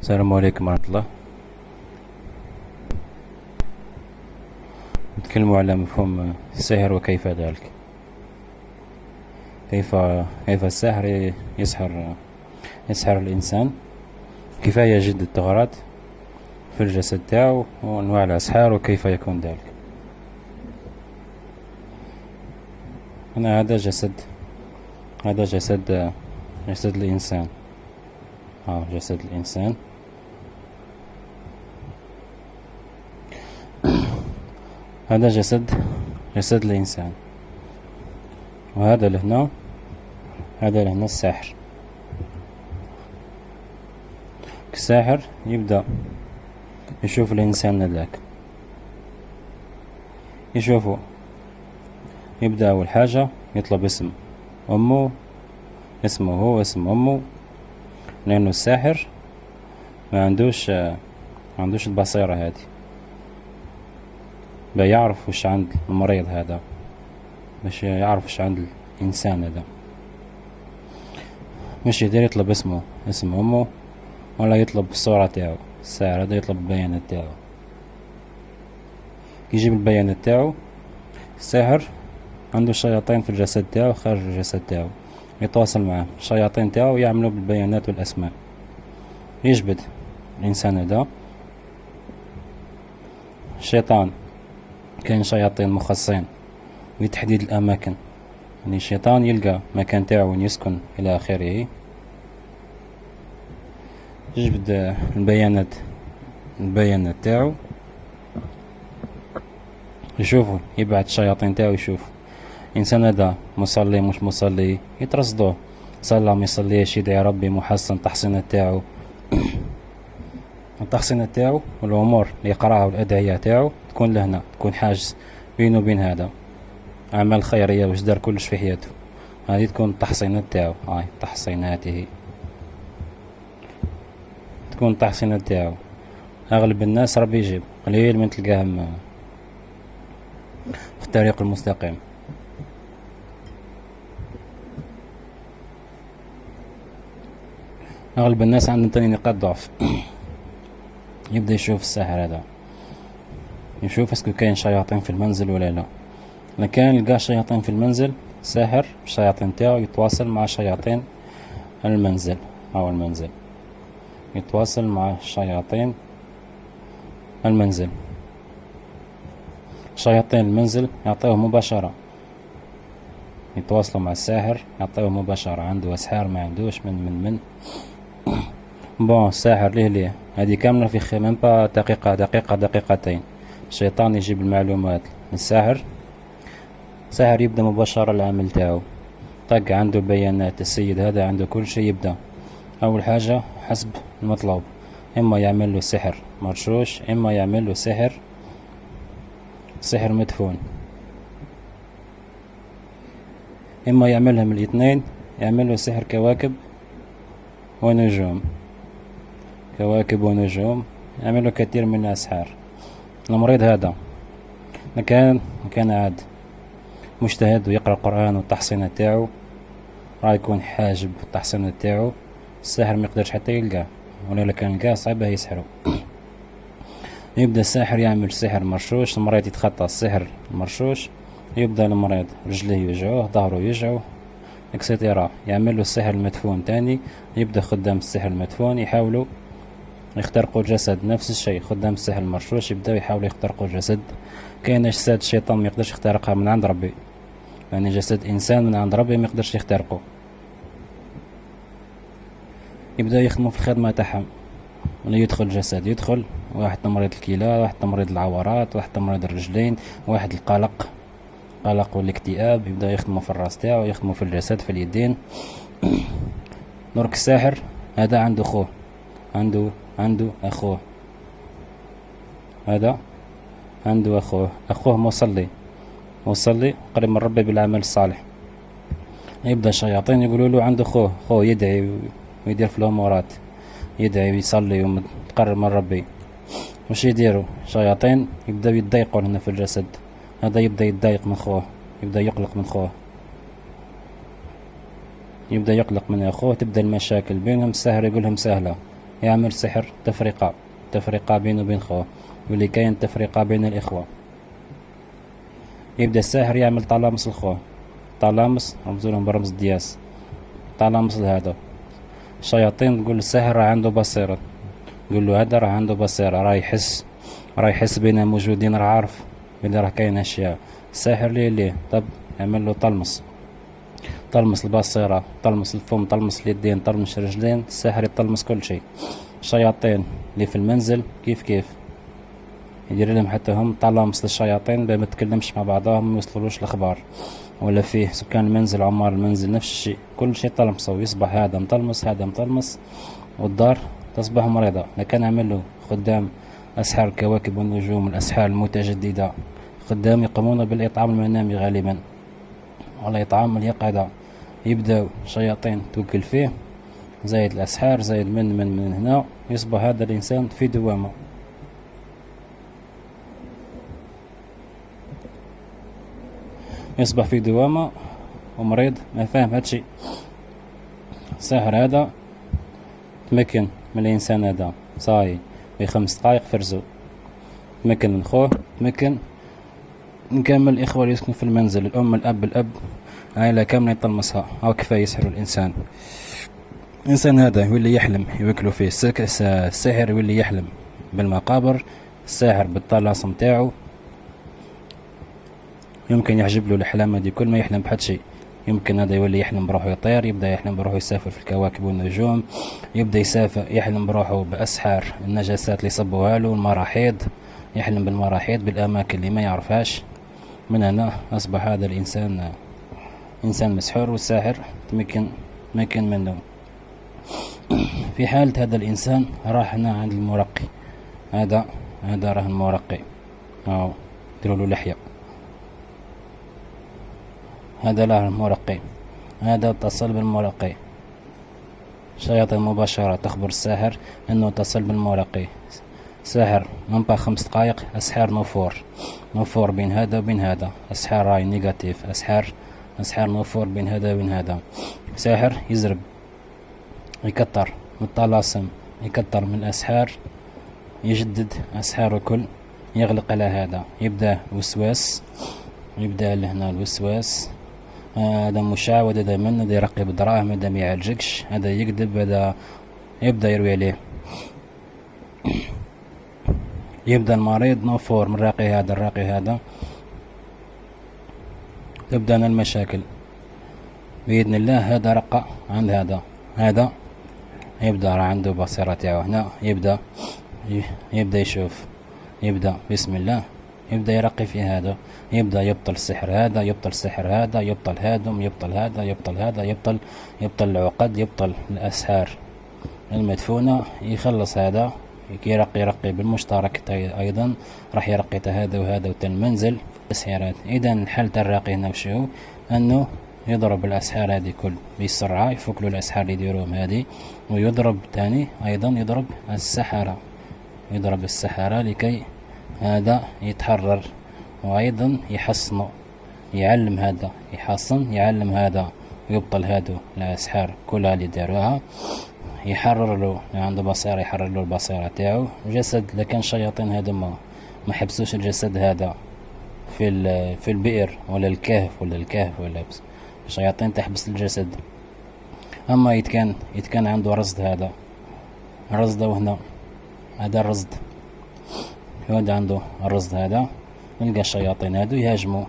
السلام عليكم ورحمة الله. نتكلم على مفهوم السحر وكيف ذلك. كيف كيف السحر يسحر الإنسان. كيفية جد الثغرات في الجسد تاعو وأنواع الأسحار وكيف يكون ذلك. هنا هذا جسد الإنسان. جسد الإنسان. هذا جسد الإنسان، وهذا لهنا الساحر. الساحر يبدأ يشوف الإنسان هذاك، يشوفه، يبدأ أول حاجة يطلب اسمه هو اسم أمه، لأنه الساحر ما عندوش البصيرة هذه، يعرف وش عند المريض هذا، باش يعرف وش عند الإنسان هذا. مش يقدر يطلب اسم أمه، ولا يطلب الصورة تاعو. الساحر هذا يطلب البيانات تاعو، يجيب البيانات تاعو. الساحر عنده شياطين في الجسد تاعو، خارج الجسد تاعو، يتواصل معه. الشياطين تاعو يعملوا بالبيانات والأسماء، يجبد الإنسان هذا. الشيطان، كاين شياطين مخصصين بتحديد الأماكن، يعني الشيطان يلقى مكان تاعو وين يسكن إلى آخره. يجبد البيانات تاعو، يشوفوا، يبعث الشياطين تاعو يشوف الإنسان هذا مصلي مش مصلي، يترصدوه. صلى ما يصليش، يدعي ربي محسن التحصينات تاعو والأمور اللي يقراها والأدعية تاعو تكون لهنا، تكون حاجز بينه وبين هذا. أعمال خيرية واش دار كلش في حياته، هذه تكون التحصينات تاعو. تحصيناته تكون التحصينات تاعو. أغلب الناس ربي يجيب، قليل من تلقاهم في الطريق المستقيم. أغلب الناس عندهم تاني نقاط ضعف. يبدأ يشوف الساحر هذا، يشوف اسكو كاين شياطين في المنزل ولا لا. إذا كان لقى شياطين في المنزل، ساحر الشياطين تاعو يتواصل مع شياطين المنزل، يتواصل مع شياطين المنزل. شياطين المنزل يعطيوه مباشرة، يتواصلوا مع الساحر، يعطيوه مباشرة. عنده أسحار ما عندوش من الساحر ليه هذه كاملة في ميم با دقيقتين. الشيطان يجيب المعلومات للساحر. الساحر يبدأ مباشرة العمل تاعو. عنده بيانات السيد هذا، عنده كل شيء. يبدأ أول حاجة حسب المطلوب، إما يعمل له سحر مرشوش، إما يعمل له سحر مدفون، إما يعملهم الاثنين. يعمل له سحر كواكب ونجوم، يعمل له كثير من الأسحار. المريض هذا كان عاد مجتهد ويقرأ القرآن والتحصينات تاعو، راه يكون حاجب التحصينات تاعو. الساحر ما يقدرش حتى يلقاه، ولا كان لقاه صعيبه يسحره. يبدا الساحر يعمل سحر مرشوش. المريض يتخطى السحر المرشوش، يبدا المريض رجليه يوجعوه، ظهره يوجعوه، اكسترا. يعمل له السحر المدفون تاني. يبدا خدام السحر المدفون يحاولوا يخترقوا الجسد. نفس الشيء خدام السحر المرشوش يبداو يحاولوا يخترقوا الجسد. كاين اجساد الشيطان ما يقدرش يخترقها من عند ربي، يعني جسد انسان من عند ربي ما يقدرش يخترقه. يبداو يخدموا في الخدمه تاعهم. ولا يدخل الجسد، يدخل واحد تمريض الكلى، واحد تمريض العورات، واحد تمريض الرجلين، واحد القلق والاكتئاب. يبداو يخدموا في الراس تاعو، يخدموا في الجسد، في اليدين. درك الساحر هذا عنده خوه، عنده اخوه. هذا عنده اخوه مصلي قريب من ربي بالعمل الصالح. يبدا الشياطين يقولوا له عنده خوه يدعي ويدير في الامورات، يدعي ويصلي ومتقرب من ربي. وش يديروا الشياطين؟ يبداو يتضايقوا هنا في الجسد. هذا يبدا يتضايق من خوه، يبدا يقلق من خوه، يبدا يقلق من اخوه. تبدا المشاكل بينهم. الساحر يقولهم سهله، يعمل سحر تفرقة بينه وبين خوه، واللي كاين تفرقة بين الإخوة. يبدأ الساحر يعمل طلامس لخوه، طلامس رمزولهم برمز دياس، طلامس لهذا. الشياطين تقول الساحر راه عنده بصيرة، تقول له هذا راه عنده بصيرة، راه يحس بينا موجودين، راه عارف بلي راه كاين أشياء. الساحر ليه طب يعمل له طلمس البصيرة، طلمس الفم، طلمس اليدين، طلمس الرجلين. الساحر يطلمس كل شيء. الشياطين اللي في المنزل كيف يدير لهم حتى هم طلامس للشياطين ما تكلمش مع بعضهم، ما يوصلوش الاخبار. ولا فيه سكان المنزل، عمار المنزل نفس الشيء، كل شيء طلمسه، يصبح هذا مطلمس هذا مطلمس، والدار تصبح مريضة. لكن عملوا خدام أسحار الكواكب والنجوم، الأسحار المتجددة، خدام يقومون بالإطعام المنامي غالبا، ولا إطعام اليقظة. يبدأ الشياطين توكل فيه، زايد الأسحار، زايد من هنا، يصبح هذا الإنسان في دوامة. يصبح في دوامة ومريض، ما فاهم هادشي. الساحر هذا تمكن من الإنسان هذا، صاي في 5 دقايق فرزو، تمكن من خوه، تمكن من كامل الإخوة اللي يسكنوا في المنزل، الأم الأب عائلة كاملة يطلمسها. أو كفاية يسحروا الإنسان. الإنسان هذا يولي يحلم يوكلوا فيه الساحر، يولي يحلم بالمقابر. الساحر بالطلاسم تاعو يمكن يعجب له الأحلام هذه، كل ما يحلم بحد شيء. يمكن هذا يولي يحلم بروحه يطير، يبدأ يحلم بروحه يسافر في الكواكب والنجوم، يبدأ يحلم بروحه بأسحار النجاسات اللي صبوها له، المراحيض، يحلم بالمراحيض بالأماكن اللي ما يعرفهاش. من هنا أصبح هذا الإنسان إنسان مسحور، والساحر تمكن منه. في حالة هذا الإنسان راح هنا عند المرقي، هذا راه المرقي، أو ديروا له لحية، هذا له المرقي، هذا اتصل بالمرقي. شياطين مباشرة تخبر الساحر انه اتصل بالمرقي. ساحر من 5 دقايق أسحار نوفور بين هذا وبين هذا، أسحار راي نيجاتيف، أسحار نوفور بين هذا وبين هذا. ساحر يزرب، يكتر من الطلاسم، يكتر من الأسحار، يجدد أسحاره كل، يغلق على هذا. يبدأ وسواس، يبدأ لهنا الوسواس، هذا مشعوذ، هذا منه، هذا يرقب دراهم، هذا ما يعالجكش، هذا يكذب، هذا يبدأ يروي عليه. يبدأ المريض نوفور من الراقي هذا، تبدأ المشاكل بإذن الله. هذا رقى عند هذا يبدأ عنده بصيرة تاعو هنا، يبدأ يشوف، يبدأ بسم الله، يبدأ يرقي في هذا، يبدأ يبطل السحر هذا، يبطل سحر هذا، يبطل هادم، يبطل هذا، يبطل هذا، يبطل العقد، يبطل الأسحار المدفونة، يخلص هذا، يرقي بالمشترك أيضا، راح يرقي هذا وهذا المنزل الأسحارات. إذا الحل تاع الراقي هنا وشو أنه يضرب الأسحار هذه كل بسرعة، يفك له الأسحار اللي يديروهم هذه، ويضرب تاني أيضا يضرب السحرة لكي هذا يتحرر، وأيضا يحصنه، يعلم هذا يحصن، يعلم هذا ويبطل هذا الأسحار كلها اللي داروها، يحرر له اللي عنده بصيرة، يحرر له البصيرة تاعو. الجسد لكان شياطين هذا ما حبسوش الجسد هذا في البئر ولا الكهف ولا بس الشياطين تحبس الجسد. أما يتكان عنده رصد، هذا رصد، وهنا هذا الرصد، هذا عنده الرصد هذا، نلقى الشياطين هذو يهاجموا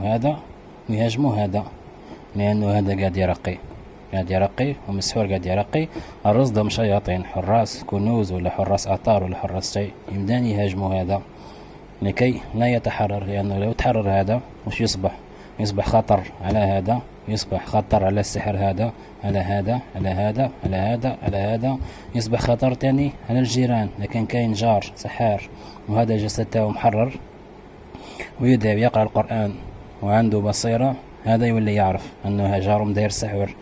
هذا ويهاجموا هذا، لأنه هذا قاعد يرقي ومسحور قاعد يرقي. الرصد هم شياطين، حراس كنوز ولا حراس آثار ولا حراس شيء، يمدان يهاجموا هذا لكي لا يتحرر، لأنه لو تحرر هذا وش يصبح خطر على هذا، يصبح خطر على السحر هذا، على هذا يصبح خطر تاني على الجيران. لكن كاين جار سحار وهذا الجسد تاعو محرر ويذهب يقرأ القرآن وعنده بصيرة، هذا يولي يعرف أنه جارهم داير سحر،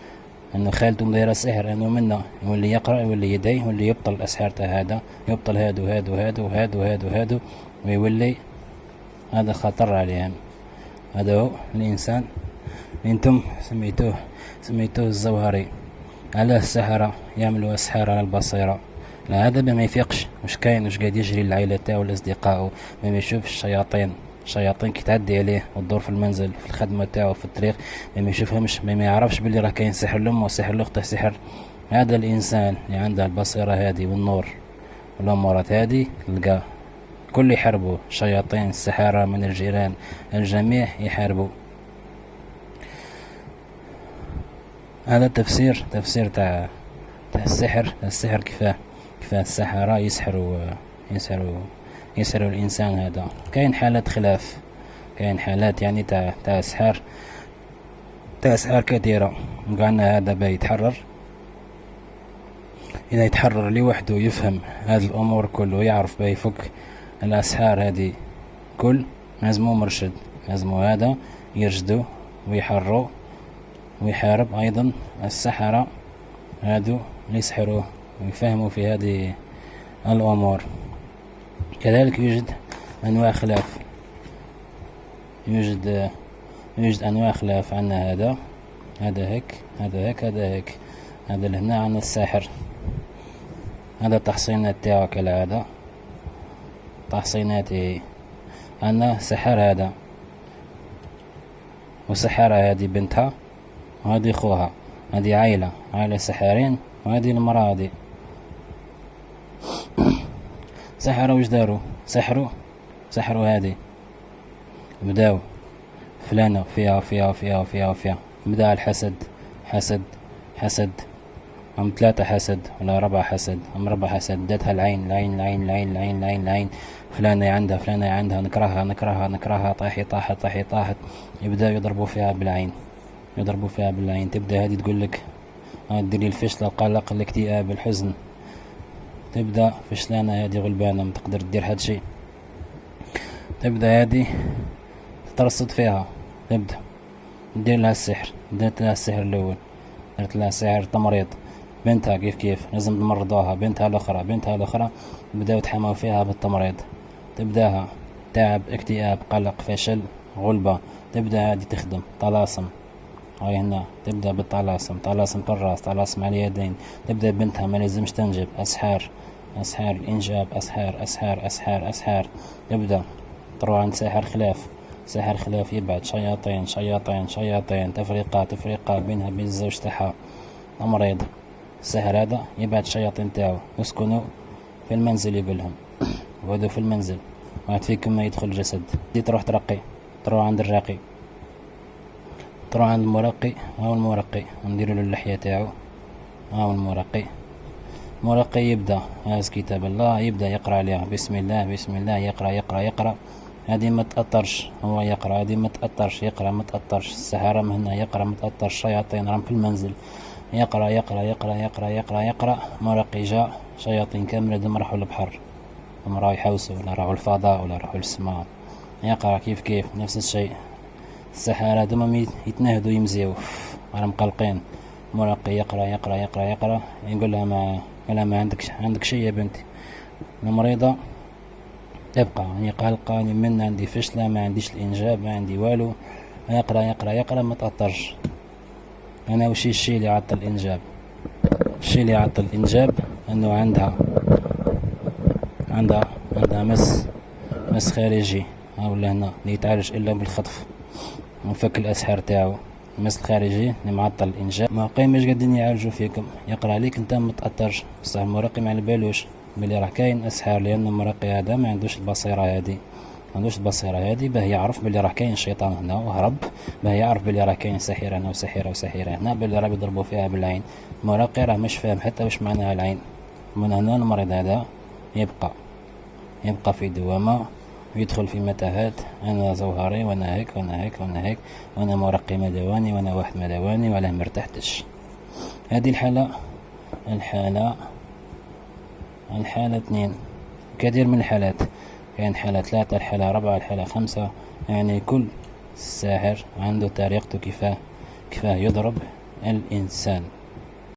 أنه خالته مدايرة سحر، أنه منه يولي يقرأ، يولي يديه، يولي يبطل الأسحار تاع هذا، يبطل هادو ويولي هذا خطر عليهم. هذا هو الإنسان انتم سميتوه الزوهري. على السحرة يعملوا أسحار على البصيرة، هذا ما يفيقش، واش كاين، واش قاعد يجري العائلة تاعو والأصدقاء، ما يشوف الشياطين كي تعدي عليه وتدور في المنزل، في الخدمة تاعو، في الطريق، ما يشوفهمش، ما يعرفش باللي راه كاين سحر لأمه وسحر لأخته سحر. هذا الإنسان اللي عنده البصيرة هذه والنور والأمورات هذه، تلقاه كل يحاربوا الشياطين، السحارة من الجيران، الجميع يحاربوا. هذا تفسير تاع السحر كيفاه السحرة يسحروا الإنسان هذا. كاين حالات خلاف، كاين حالات يعني تاع أسحار كثيرة. قالنا هذا با يتحرر، إذا يتحرر لوحده يفهم هذه الأمور كله، يعرف با يفك الأسحار هذه كل، لازمو مرشد، لازمو هذا يرشدو ويحررو ويحارب أيضا السحرة هادو اللي يسحروه ويفهموا في هذه الأمور. كذلك يوجد أنواع خلاف، يوجد أنواع خلاف. عنا هذا هيك، هذا لهنا عنا الساحر، هذا تحصينات تاعو كالعادة، تحصيناتي. عنا سحر هذا وسحرة هذه بنتها، وهذه خوها، هذه عائلة سحارين، وهذه المرأة هذه. سحروا وش داروا؟ سحروا هذه، بداو فلانة فيها بدا الحسد، حسد هم 3 حسد ولا 4 حسد، هم 4 حسد. داتها العين، فلانة عندها نكرهها، طاحت. يبداو يضربوا فيها بالعين. تبدا هذه تقول لك ديري الفشل، القلق، الاكتئاب، الحزن. تبدا فشلانة هذه، غلبانة، ما تقدر تدير هاد شيء. تبدا هذه تترصد فيها، تبدا ندير لها السحر. درت لها السحر الاول، درت لها سحر تمريض. بنتها كيف لازم تمرضوها، بنتها الاخرى بداو يتحموا فيها بالتمريض. تبداها تعب، اكتئاب، قلق، فشل، غلبة. تبدا هذه تخدم طلاسم. هاي هنا تبدا بالطلاسم، طلاسم في الراس، طلاسم على اليدين. تبدا بنتها ما لازمش تنجب، اسحار الانجاب، اسحار. تبدا تروح عند ساحر خلاف، يبعد شياطين، تفرقة بينها بين الزوج تاعها مريض. السحر هذا يبعد الشياطين تاعو، يسكنوا في المنزل، يقولهم وهذا في المنزل، واحد فيكم ما يدخل جسد. دي تروح تروح عند الراقي، تروح عند المرقي، ونديروا له اللحية تاعو. المرقي يبدا هاز كتاب الله، يبدا يقرا عليها بسم الله، يقرا. هذه ما تأطرش، هو يقرا، هذه ما تأطرش، يقرا ما تأطرش. السحرة مهنا يقرا ما تأطرش، الشياطين راهم في المنزل. يقرا. مرقي جاء، شياطين كاملة دم راحوا للبحر، هم راحوا يحوسوا، ولا راحوا الفضاء، ولا راحوا للسماء. يقرا كيف نفس الشيء. السحرة دم يتنهدوا يمزيو، راهم مقلقين. مرقي يقرا. يقول لها ما عندك شيء يا بنتي، انا مريضة، تبقى يعني قلقة من عندي فشلة، ما عنديش الإنجاب، ما عندي والو. يقرا ما تأطرش. أنا وش الشيء اللي يعطل الإنجاب؟ الشيء اللي يعطل الإنجاب أنه عندها مس خارجي، ولا هنا اللي يتعالج إلا بالخطف ونفك الأسحار تاعو. المس الخارجي اللي معطل الإنجاب، ما قايمش قاعدين يعالجوا فيكم. يقرا عليك انت ما تأطرش، بصح المراقي ما على بالوش بلي راه كاين أسحار، لأن المراقي هذا ما عندوش البصيرة هذه، باه يعرف بلي راه كاين شيطان هنا وهرب، باه يعرف بلي راه كاين ساحر هنا وساحرة هنا، بلي راه يضربوا فيها بالعين. المراقي راه مش فاهم حتى واش معناها العين. من هنا المريض هذا يبقى في دوامة، ويدخل في متاهات. أنا زوهري، وأنا هيك، وأنا مرقي مدواني، وأنا واحد مدواني، ولا مرتحتش. هذه الحالة 2. كثير من الحالات، كاين حالة 3، الحالة 4، الحالة 5. يعني كل ساحر عنده طريقته كيفاه يضرب الإنسان.